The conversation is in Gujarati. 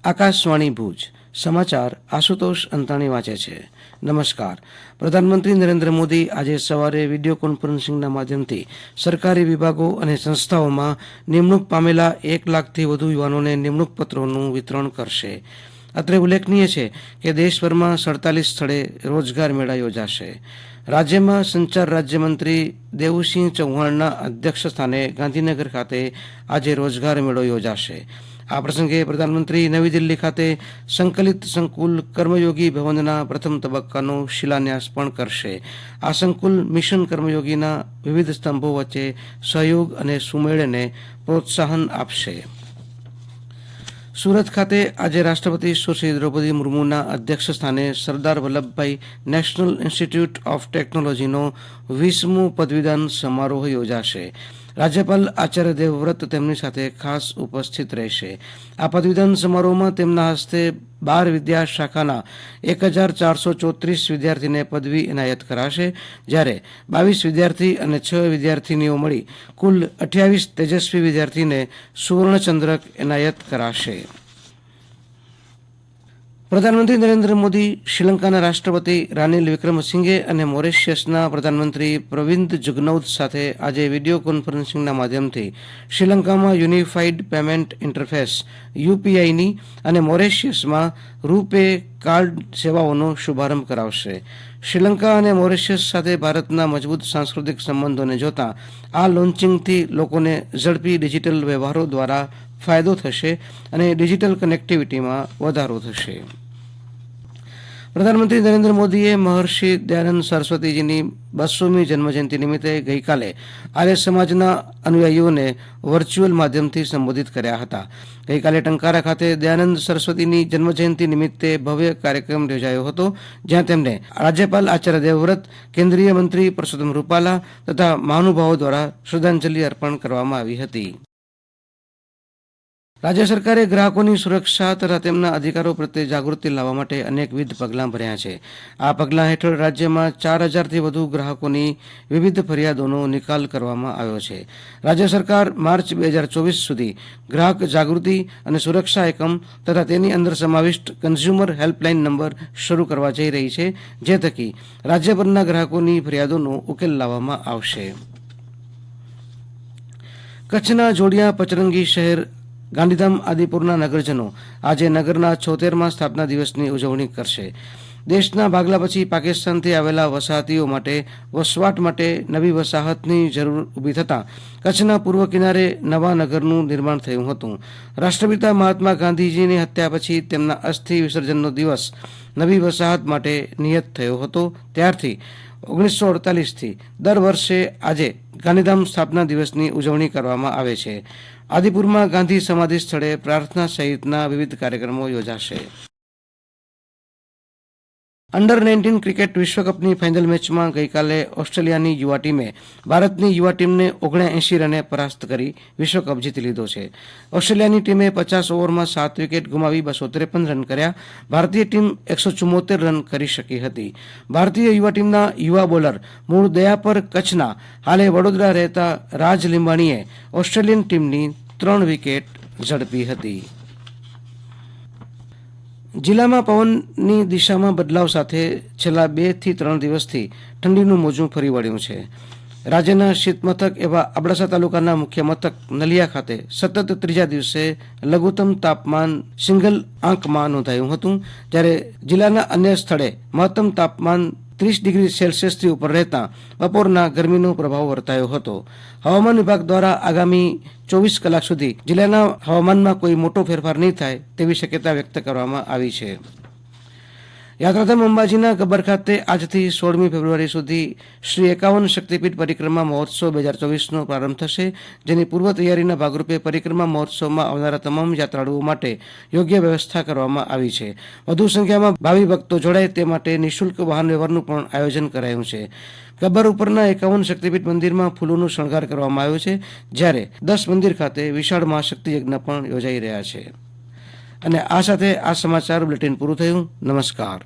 આકાશવાણી ભુજ સમાચાર આશુતોષ અંતાણી વાંચે છે. નમસ્કાર. પ્રધાનમંત્રી નરેન્દ્ર મોદી આજે સવારે વિડીયો કોન્ફરન્સિંગના માધ્યમથી સરકારી વિભાગો અને સંસ્થાઓમાં નિમણૂક પામેલા 1 લાખથી વધુ યુવાનોને નિમણૂક પત્રોનું વિતરણ કરશે. અત્રે ઉલ્લેખનીય છે કે દેશભરમાં 47 સ્થળે રોજગાર મેળા યોજાશે. રાજ્યમાં સંચાર રાજ્યમંત્રી દેવુસિંહ ચૌહાણના અધ્યક્ષસ્થાને ગાંધીનગર ખાતે આજે રોજગાર મેળો યોજાશે. આ પ્રસંગે પ્રધાનમંત્રી નવી દિલ્હી ખાતે સંકલિત સંકુલ કર્મયોગી ભવનના પ્રથમ તબક્કાનો શિલાન્યાસ પણ કરશે. આ સંકુલ મિશન કર્મયોગીના વિવિધ સ્તંભો વચ્ચે સહયોગ અને સુમેળને પ્રોત્સાહન આપશે. સુરત ખાતે આજે રાષ્ટ્રપતિ સુશ્રી દ્રૌપદી મુર્મુના અધ્યક્ષસ્થાને Sardar Vallabhbhai national institute of ટેકનોલોજીનો 20મો પદવીદાન સમારોહ યોજાશે. રાજ્યપાલ આચાર્ય દેવવ્રત તેમની સાથે ખાસ ઉપસ્થિત રહેશે. આ પદવીદાન સમારોહમાં તેમના હસ્તે 12 વિદ્યા શાખાના 1434 વિદ્યાર્થીને પદવી એનાયત કરાશે, જ્યારે 22 વિદ્યાર્થી અને 6 વિદ્યાર્થીનીઓ મળી કુલ 28 તેજસ્વી વિદ્યાર્થીને સુવર્ણચંદ્રક એનાયત કરાશે. પ્રધાનમંત્રી નરેન્દ્ર મોદી શ્રીલંકાના રાષ્ટ્રપતિ રાનિલ વિક્રમસિંઘે અને મોરેશિયસના પ્રધાનમંત્રી પ્રવિંદ જુગનૌથ સાથે આજે વિડીયો કોન્ફરન્સિંગના માધ્યમથી શ્રીલંકામાં યુનિફાઈડ પેમેન્ટ ઇન્ટરફેસ યુપીઆઈની અને મોરેશિયસમાં રૂપે કાર્ડ સેવાઓનો શુભારંભ કરાવશે. શ્રીલંકા અને મોરેશિયસ સાથે ભારતના મજબૂત સાંસ્કૃતિક સંબંધોને જોતા આ લોન્ચિંગથી લોકોને ઝડપી ડિજિટલ વ્યવહારો દ્વારા ફાયદો થશે અને ડિજિટલ કનેક્ટિવિટીમાં વધારો થશે. પ્રધાનમંત્રી નરેન્દ્ર મોદીએ મહર્ષિ દયાનંદ સરસ્વતીજીની 200મી જન્મજયંતિ નિમિત્તે ગઈકાલે આર્ય સમાજના અનુયાયીઓને વર્ચ્યુઅલ માધ્યમથી સંબોધિત કર્યા હતા. ગઈકાલે ટંકારા ખાતે દયાનંદ સરસ્વતીની જન્મજયંતિ નિમિત્તે ભવ્ય કાર્યક્રમ યોજાયો હતો, જ્યાં તેમને રાજ્યપાલ આચાર્ય દેવવ્રત, કેન્દ્રીય મંત્રી પરસોત્તમ રૂપાલા તથા મહાનુભાવો દ્વારા શ્રદ્ધાંજલિ અર્પણ કરવામાં આવી હતી. રાજ્ય સરકારે ગ્રાહકોની સુરક્ષા તથા તેમના અધિકારો પ્રત્યે જાગૃતિ લાવવા માટે અનેકવિધ પગલાં ભર્યા છે. આ પગલાં હેઠળ રાજ્યમાં 4000થી વધુ ગ્રાહકોની વિવિધ ફરિયાદોનો નિકાલ કરવામાં આવ્યો છે. રાજ્ય સરકાર માર્ચ 2024 સુધી ગ્રાહક જાગૃતિ અને સુરક્ષા એકમ તથા તેની અંદર સમાવિષ્ટ કન્ઝ્યુમર હેલ્પલાઇન નંબર શરૂ કરવા જઈ રહી છે, જે થકી રાજ્યભરના ગ્રાહકોની ફરિયાદોનો ઉકેલ લાવવામાં આવશે. કચ્છના જોડિયા પચરંગી શહેર ગાંધીધામ આદિપુરના નગરજનો આજે નગરના 76મા સ્થાપના દિવસની ઉજવણી કરશે. દેશના ભાગલા પછી પાકિસ્તાનથી આવેલા વસાહતીઓ માટે વસવાટ માટે નવી વસાહતની જરૂર ઊભી થતાં કચ્છના પૂર્વ કિનારે નવા નગરનું નિર્માણ થયું હતું. રાષ્ટ્રપિતા મહાત્મા ગાંધીજીની હત્યા પછી તેમના અસ્થિ વિસર્જનનો દિવસ નવી વસાહત માટે નિયત થયો હતો. ત્યારથી 1948થી દર વર્ષે આજે ગાંધીધામ સ્થાપના દિવસની ઉજવણી કરવામાં આવે છે. આદિપુરમાં ગાંધી સમાધિ સ્થળે પ્રાર્થના સહિતના વિવિધ કાર્યક્રમો યોજાશે. અંડર 19 ક્રિકેટ વિશ્વકપની ફાઇનલ મેચમાં ગઈકાલે ઓસ્ટ્રેલિયાની યુવા ટીમે ભારતની યુવા ટીમને 79 રને પરાસ્ત કરી વિશ્વકપ જીતી લીધો છે. ઓસ્ટ્રેલિયાની ટીમે 50 ઓવરમાં 7 વિકેટ ગુમાવી 253 રન કર્યા. ભારતીય ટીમ 174 રન કરી શકી હતી. ભારતીય યુવા ટીમના યુવા બોલર મૂળ દયાપર કચ્છના હાલે વડોદરા રહેતા રાજ લીંબાણીએ ઓસ્ટ્રેલિયન ટીમની 3 વિકેટ ઝડપી હતી. જિલ્લામાં પવનની દિશામાં બદલાવ સાથે છેલ્લા 2 થી 3 દિવસથી ઠંડીનું મોજું ફરી વળ્યું છે. રાજ્યના શીતમથક એવા અબડાસા તાલુકાના મુખ્ય મથક નલિયા ખાતે સતત ત્રીજા દિવસે લઘુત્તમ તાપમાન સિંગલ આંકમાં નોંધાયું હતું, જ્યારે જિલ્લાના અન્ય સ્થળે મહત્તમ તાપમાન 30 ડિગ્રી સેલ્સિયસથી ઉપર રહેતા બપોરના ગરમીનો પ્રભાવ વર્તાયો હતો. હવામાન વિભાગ દ્વારા આગામી 24 કલાક સુધી જિલ્લાના હવામાનમાં કોઈ મોટો ફેરફાર નહીં થાય તેવી શક્યતા વ્યક્ત કરવામાં આવી છે. યાત્રાધામ અંબાજીના ગબ્બર ખાતે આજથી 16મી ફેબ્રુઆરી સુધી શ્રી 51 શક્તિપીઠ પરિક્રમા મહોત્સવ 2024નો પ્રારંભ થશે, જેની પૂર્વ તૈયારીના ભાગરૂપે પરિક્રમા મહોત્સવમાં આવનારા તમામ યાત્રાળુઓ માટે યોગ્ય વ્યવસ્થા કરવામાં આવી છે. વધુ સંખ્યામાં ભાવિ ભક્તો જોડાય તે માટે નિઃશુલ્ક વાહન વ્યવહારનું પણ આયોજન કરાયું છે. ગબ્બર ઉપરના 51 શક્તિપીઠ મંદિરમાં ફૂલોનું શણગાર કરવામાં આવ્યો છે, જ્યારે 10 મંદિર ખાતે વિશાળ મહાશક્તિ યજ્ઞ પણ યોજાઈ રહ્યા છે. અને આ સાથે આ સમાચાર બુલેટિન પૂરું થયું. નમસ્કાર.